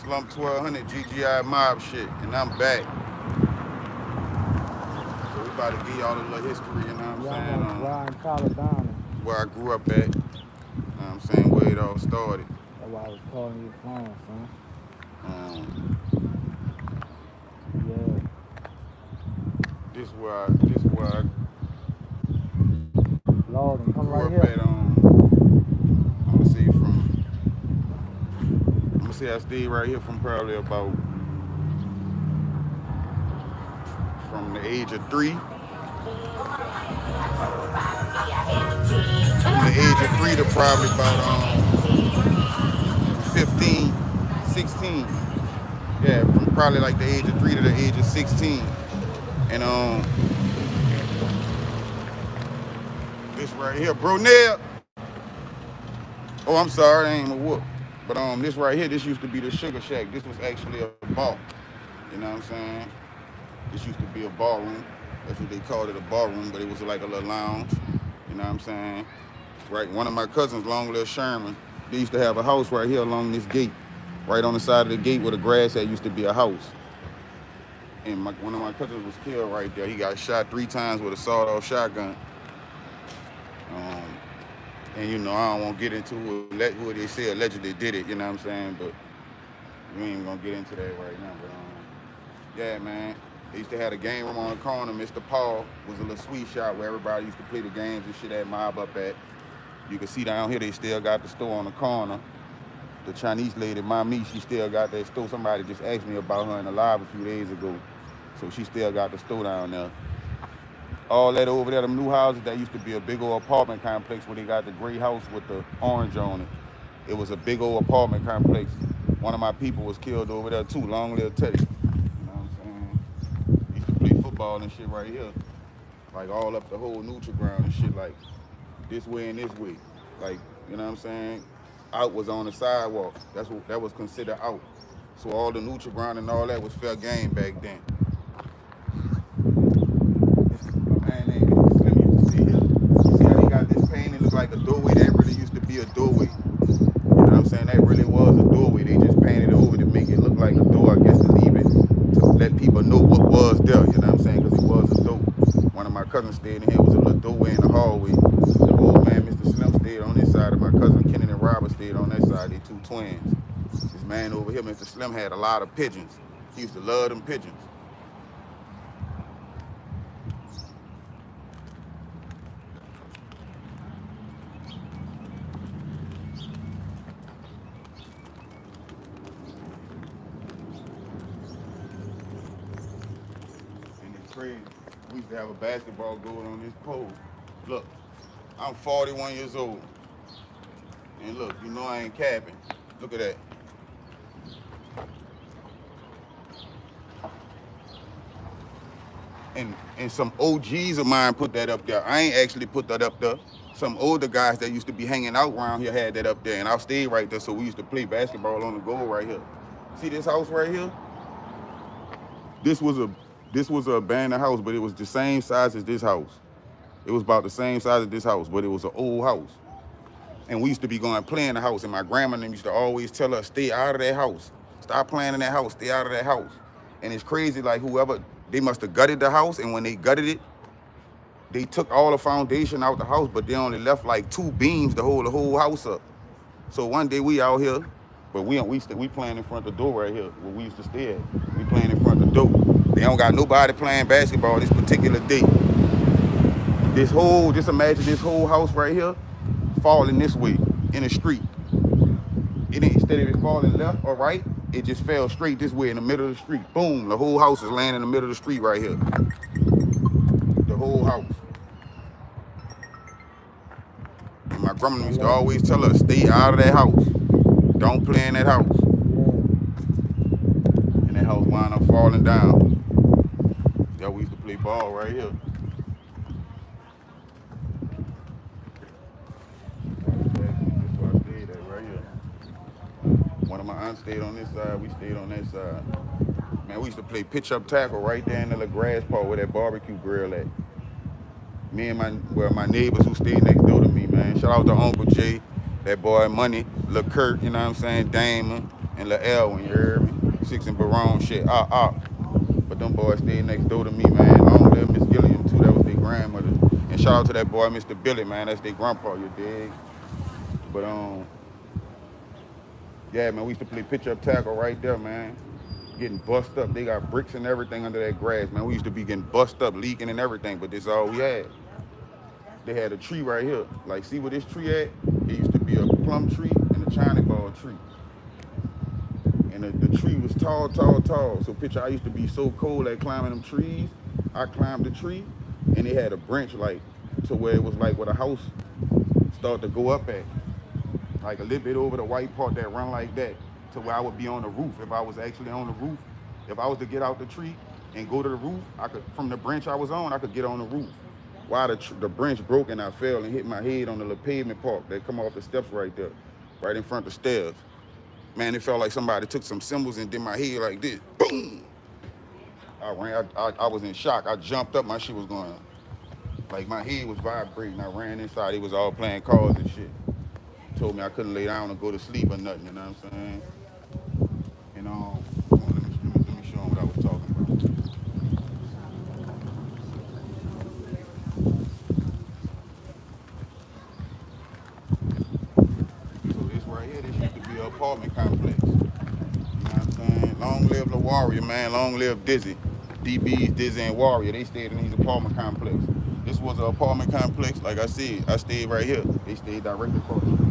Slump 1200 GGI mob shit, and I'm back. So we about to give y'all a little history, you know what I'm Yeah, saying, I'm why in Toledano. where I grew up at, you know what I'm saying, where it all started. That's why I was calling your phone, son. Um, Yeah. this where I Lord, and come grew right up here. at. I'm gonna say I stayed right here from probably about from the age of 3, from the age of 3 to probably about 15, 16. Yeah, from probably like the age of 3 to the age of 16. And this right here, bro, Nell. Oh, I'm sorry, I ain't a whoop. But this right here, this used to be the Sugar Shack. This was actually a bar. You know what I'm saying? This used to be a ballroom. That's what they called it, a ballroom, but it was like a little lounge. You know what I'm saying? Right. One of my cousins, Long Little Sherman, they used to have a house right here along this gate. Right on the side of the gate where the grass had used to be a house. And one of my cousins was killed right there. He got shot 3 times with a sawed-off shotgun. Um, and you know, I don't want to get into who they say allegedly did it. You know what I'm saying? But we ain't even gonna get into that right now. But yeah, man. They used to have a game room on the corner. Mr. Paul was a little sweet shop where everybody used to play the games and shit at mob up at. You can see down here they still got the store on the corner. The Chinese lady, Mommy, she still got that store. Somebody just asked me about her in the live a few days ago. So she still got the store down there. All that over there, them new houses, that used to be a big old apartment complex where they got the gray house with the orange on it. It was a big old apartment complex. One of my people was killed over there too, Long Little Teddy. You know what I'm saying? Used to play football and shit right here. Like all up the whole neutral ground and shit, like this way and this way. Like, you know what I'm saying? Out was on the sidewalk. That was considered out. So all the neutral ground and all that was fair game back then. Man, they Slim used to see here. You see how they got this paint? It look like a doorway. That really used to be a doorway. You know what I'm saying? That really was a doorway. They just painted it over to make it look like a door, I guess, to leave it, to let people know what was there. You know what I'm saying? Because it was a door. One of my cousins stayed in here. It was a little doorway in the hallway. The old man, Mr. Slim, stayed on this side, and my cousin Kennedy and Robert stayed on that side. They two twins. This man over here, Mr. Slim, had a lot of pigeons. He used to love them pigeons. And it's crazy. We used to have a basketball goal on this pole. Look, I'm 41 years old. And look, you know I ain't capping. Look at that. And some OGs of mine put that up there. I ain't actually put that up there. Some older guys that used to be hanging out around here had that up there, and I stayed right there. So we used to play basketball on the goal right here. See this house right here? This was a this was a abandoned house, but it was the same size as this house. It was about the same size as this house, but it was an old house. And we used to be going and play in the house, and my grandma and them used to always tell us, stay out of that house. Stop playing in that house, stay out of that house. And it's crazy, like whoever, they must have gutted the house, and when they gutted it, they took all the foundation out the house, but they only left like 2 beams to hold the whole house up. So one day we out here, but we playing in front of the door right here, where we used to stay at. We playing in front of the door. They don't got nobody playing basketball this particular day. Just imagine this whole house right here falling this way in the street. It ain't, instead of it falling left or right, it just fell straight this way in the middle of the street. Boom, the whole house is laying in the middle of the street right here. The whole house. And my grandma used to Hello. always tell us, stay out of that house. Don't play in that house. Yeah. And that house wound up falling down. Yeah, we used to play ball right here. That's where I stayed at right here. One of my aunts stayed on this side, we stayed on that side. Man, we used to play pitch up tackle right there in the little grass part where that barbecue grill at. Me and my neighbors who stayed next door to me, man. Shout out to Uncle Jay, that boy Money, Lil Kurt, you know what I'm saying, Damon. and La Elwin, you hear me? 6 and Barone shit, But them boys stayed next door to me, man. Long live Miss Gilliam, too. That was their grandmother. And shout out to that boy, Mr. Billy, man. That's their grandpa, you dig? But, yeah, man, we used to play pitch-up tackle right there, man. Getting bust up. They got bricks and everything under that grass, man. We used to be getting bust up, leaking and everything, but this is all we had. They had a tree right here. Like, see where this tree at? It used to be a plum tree and a China ball tree. And the tree was tall, tall, tall. So picture, I used to be so cold at climbing them trees. I climbed the tree, and it had a branch like to where it was like where the house started to go up at, like a little bit over the white part that run like that, to where I would be on the roof. If I was actually on the roof, if I was to get out the tree and go to the roof, I could, from the branch I was on, I could get on the roof. While the branch broke and I fell and hit my head on the little pavement part that come off the steps right there, right in front of the stairs. Man, it felt like somebody took some cymbals and did my head like this. Boom! I ran. I was in shock. I jumped up. My shit was going, like my head was vibrating. I ran inside. He was all playing cards and shit. Told me I couldn't lay down and go to sleep or nothing. You know what I'm saying? And let me show him what I was talking about. So this right here, this used to be an apartment complex. You know what I'm saying? Long live the Warrior, man. Long live Dizzy. DB's Dizzy and Warrior. They stayed in these apartment complex. This was an apartment complex. Like I said, I stayed right here. They stayed directly across the street.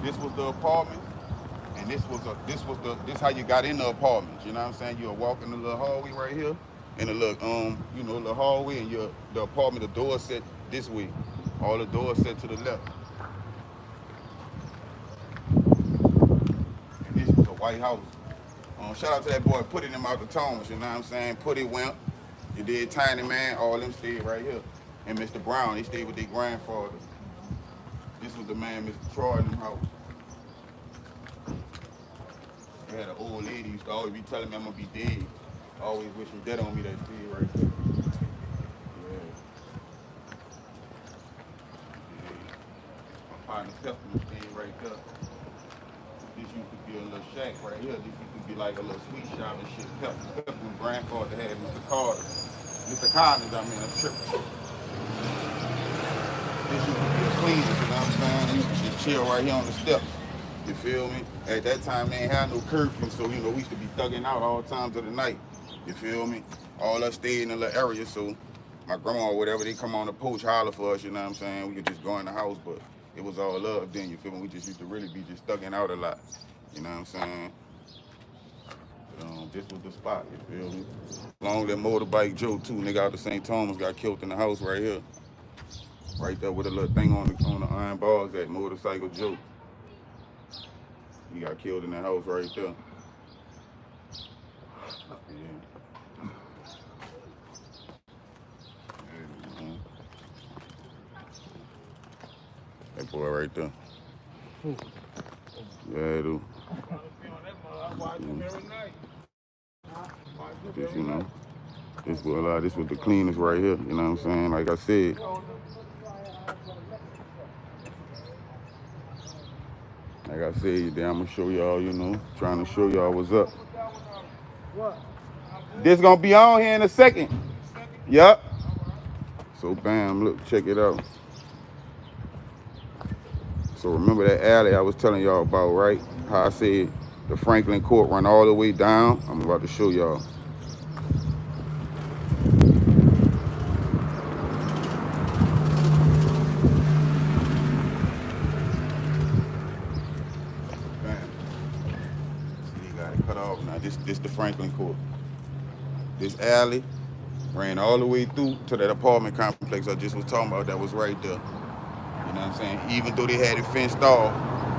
This was the apartment, and this how you got in the apartments. You know what I'm saying? You'll walk in the little hallway right here, and the little little hallway, and the apartment, the door set this way. All the doors set to the left. And this was a White House. Shout out to that boy, Put It him out the Thomas, you know what I'm saying? Put It Wimp, you did Tiny Man, all them stayed right here. And Mr. Brown, he stayed with their grandfather. This was the man, Mr. Troy, in the house. I had an old lady used to always be telling me I'm gonna be dead. I always wishing dead on me, that stayed right there. Yeah. My partner Testament stayed right there. This used to be a little shack right here. This used to be like a little sweet shop and shit. Pepper's grandfather had Mr. Carter. Mr. Carter's, I mean, a trip. This used to be a cleaner, you know what I'm saying? They used to just chill right here on the steps. You feel me? At that time, they ain't had no curfew, so, we used to be thugging out all times of the night. You feel me? All us stayed in a little area, so my grandma or whatever, they come on the porch, holler for us, you know what I'm saying? We could just go in the house, but it was all love then, you feel me? We just used to really be just thugging out a lot, you know what I'm saying? This was the spot, you feel me? Long that motorbike Joe, too, nigga out of St. Thomas got killed in the house right here. Right there with a little thing on the iron bars, that motorcycle Joe. He got killed in the house right there. Yeah. That boy right there. Yeah, dude. This was the cleanest right here, you know what I'm saying? Like I said. Like I said, I'm gonna show y'all, trying to show y'all what's up. This gonna be on here in a second. Yup. So bam, look, check it out. So remember that alley I was telling y'all about, right? How I said the Franklin Court run all the way down. I'm about to show y'all. Cut off now. This the Franklin Court. This alley ran all the way through to that apartment complex I just was talking about that was right there. You know what I'm saying? Even though they had it fenced off,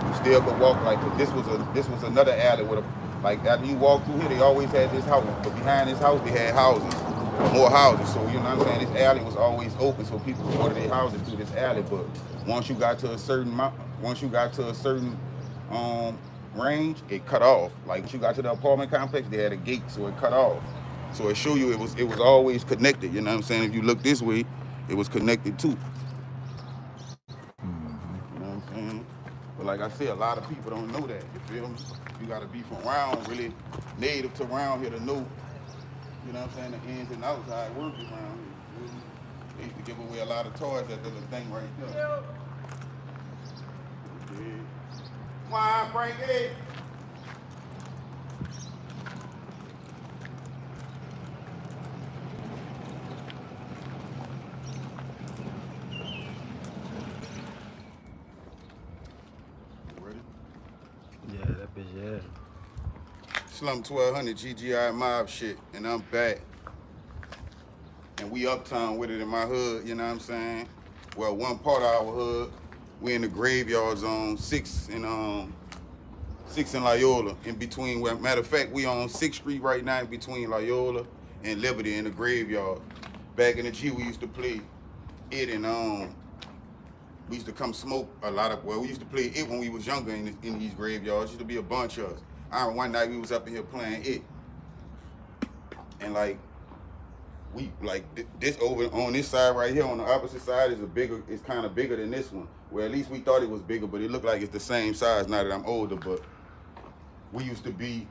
you still could walk like this was another alley with like after you walk through here, they always had this house. But behind this house they had houses. More houses. So you know what I'm saying? This alley was always open so people could go to their houses through this alley. But once you got to a certain range, it cut off. Like once you got to the apartment complex, they had a gate, so it cut off. So it showed you it was always connected. You know what I'm saying? If you look this way, it was connected too. You know what I'm saying? like I said, a lot of people don't know that. You feel me? You gotta be from around, really native to around here to know, you know what I'm saying, the ins and outs, how it works around here. You feel me? They used to give away a lot of toys at the little thing right there. Yeah. Why, Frankie? Ready? Yeah, that bitch, yeah. Slum 1200 GGI mob shit, and I'm back. And we uptown with it in my hood, you know what I'm saying? Well, one part of our hood, we in the graveyard zone, 6 and 6 and Loyola, in between. Well, matter of fact, we on 6th Street right now, in between Loyola and Liberty in the graveyard. Back in the G, we used to play it, and we used to come smoke a lot of. Well, we used to play it when we was younger in these graveyards. Used to be a bunch of us. I remember one night we was up in here playing it, and like we like this over on this side right here on the opposite side is it's kind of bigger than this one. Well, at least we thought it was bigger, but it looked like it's the same size now that I'm older. But we used to be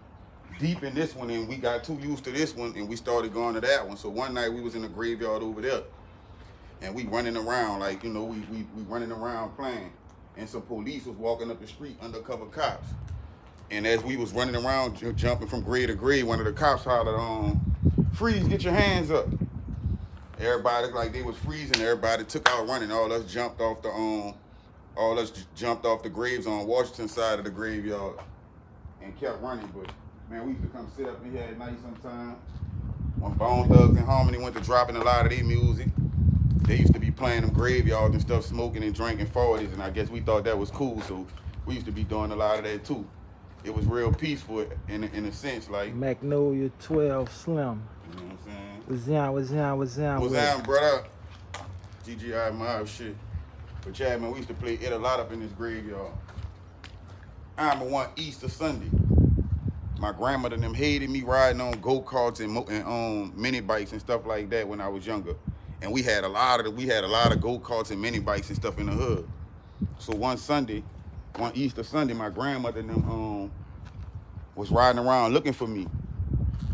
deep in this one, and we got too used to this one, and we started going to that one. So one night we was in the graveyard over there, and we running around like, you know, we running around playing, and some police was walking up the street, undercover cops. And as we was running around jumping from grade to grade, one of the cops hollered, "Freeze, get your hands up." Everybody, like, they was freezing, everybody took out running. All us jumped off the graves on Washington side of the graveyard and kept running. But man, we used to come sit up in here at night sometime. When Bone Thugs and Harmony went to dropping a lot of their music, they used to be playing them graveyards and stuff, smoking and drinking 40s, and I guess we thought that was cool, so we used to be doing a lot of that too. It was real peaceful in a sense, like. Magnolia 12 Slim. You know what I'm saying? What's down, what's down, what's down? What's down, brother? GGI mob shit. But yeah, man, we used to play it a lot up in this graveyard. I remember one Easter Sunday. My grandmother and them hated me riding on go-karts and mini bikes and stuff like that when I was younger. And we had a lot of go-karts and mini bikes and stuff in the hood. So one Easter Sunday, my grandmother and them was riding around looking for me.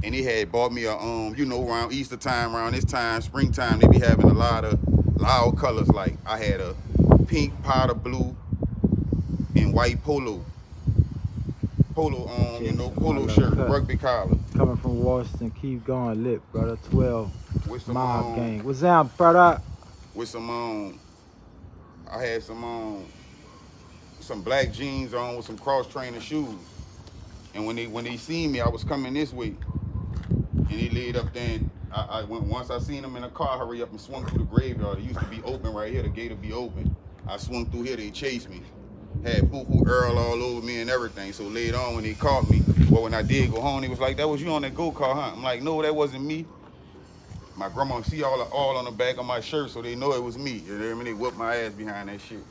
And they had bought me a, you know, around Easter time, around this time, springtime, they be having a lot of loud colors. Like I had a pink, powder blue, and white polo you know, polo shirt, rugby collar. Coming from Washington, keep going lit, brother. 12 With some mob gang. What's down, brother? With some I had some black jeans on with some cross-trainer shoes. And when they seen me, I was coming this way. And they laid up there, and once I seen them in the car, hurry up and swung through the graveyard. It used to be open right here, the gate would be open. I swung through here, they chased me. Had Boo-Hoo Earl all over me and everything. So later on when they caught me, well, when I did go home, they was like, "That was you on that go-kart, huh?" I'm like, "No, that wasn't me." My grandma see all on the back of my shirt, so they know it was me. You know what I mean? They whooped my ass behind that shit.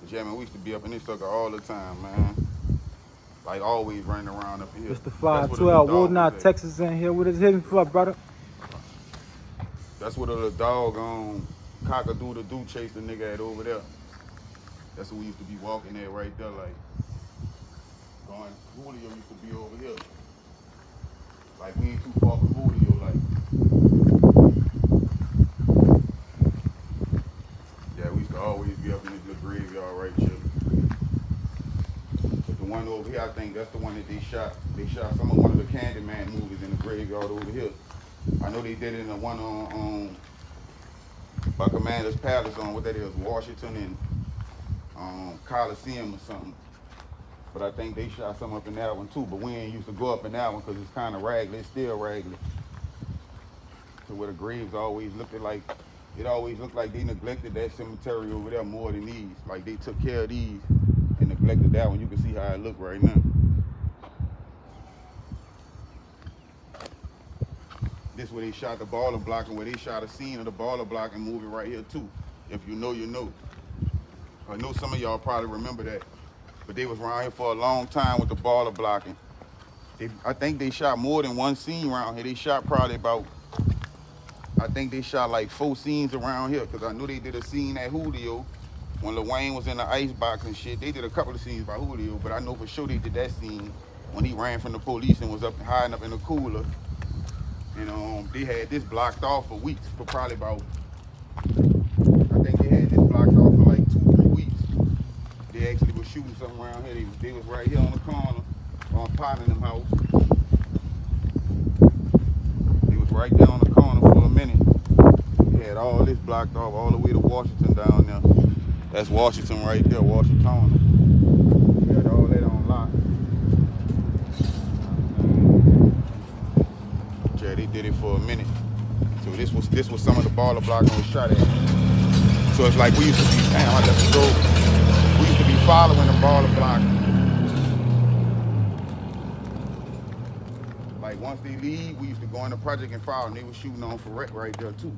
But yeah, man, we used to be up in this sucker all the time, man. Like always running around up in here. Mr. 512, Woodnot, Texas in here. What is hitting for, brother? That's what a little dog cock-a-doodle-doo chased the nigga at over there. That's what we used to be walking there right there, like going. Julio used to be over here. Like we ain't too far from Julio, like. Yeah, we used to always be up in this little graveyard right here. But the one over here, I think that's the one that they shot. They shot one of the Candyman movies in the graveyard over here. I know they did it in the one on by Commander's Palace on what that is, Washington and Coliseum or something. But I think they shot some up in that one too. But we ain't used to go up in that one because it's kind of raggedy. It's still raggedy. So where the graves always looked like, it always looked like they neglected that cemetery over there more than these. Like they took care of these and neglected that one. You can see how it look right now. This where they shot the baller block and where they shot a scene of the baller block and movie right here too. If you know, you know. I know some of y'all probably remember that. But they was around here for a long time with the baller blocking. I think they shot more than one scene around here. They shot probably about, I think they shot like 4 scenes around here because I knew they did a scene at Julio when Lil Wayne was in the icebox and shit, they did a couple of scenes by Julio, but I know for sure they did that scene when he ran from the police and was up hiding up in the cooler. They had this blocked off for weeks, for probably about, I think they had this blocked off for like 2-3 weeks. They actually was shooting something around here. They was right here on the corner on Pottenham House. They was right there on the corner for a minute. They had all this blocked off all the way to Washington down there. That's Washington right there, Washington. They had all that on lock. Yeah, they did it for a minute. So this was some of the baller block I was shot at. So it's like we used to be, damn, I left the road. We used to be following the baller block. Like once they leave, we used to go in the project and follow, and they were shooting on for wreck right there too.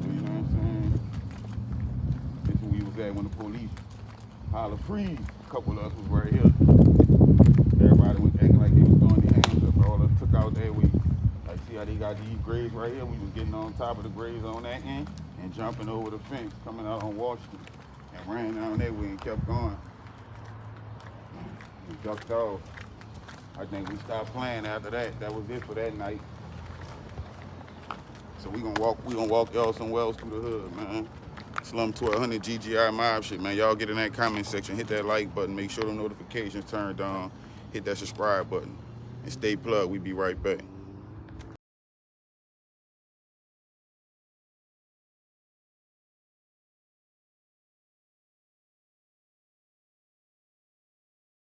You know what I'm saying? That's where we was at when the police holler freeze. A couple of us was right here. Everybody was acting like they was throwing their hands up. All of us took out that way. Like, see how they got these graves right here? We was getting on top of the graves on that end and jumping over the fence, coming out on Washington, and ran down that way and kept going. We ducked off. I think we stopped playing after that. That was it for that night. So we gonna walk y'all somewhere else through the hood, man. Slum 1200 GGI Mob shit, man. Y'all get in that comment section, hit that like button, make sure the notifications turned on, hit that subscribe button, and stay plugged. We be right back.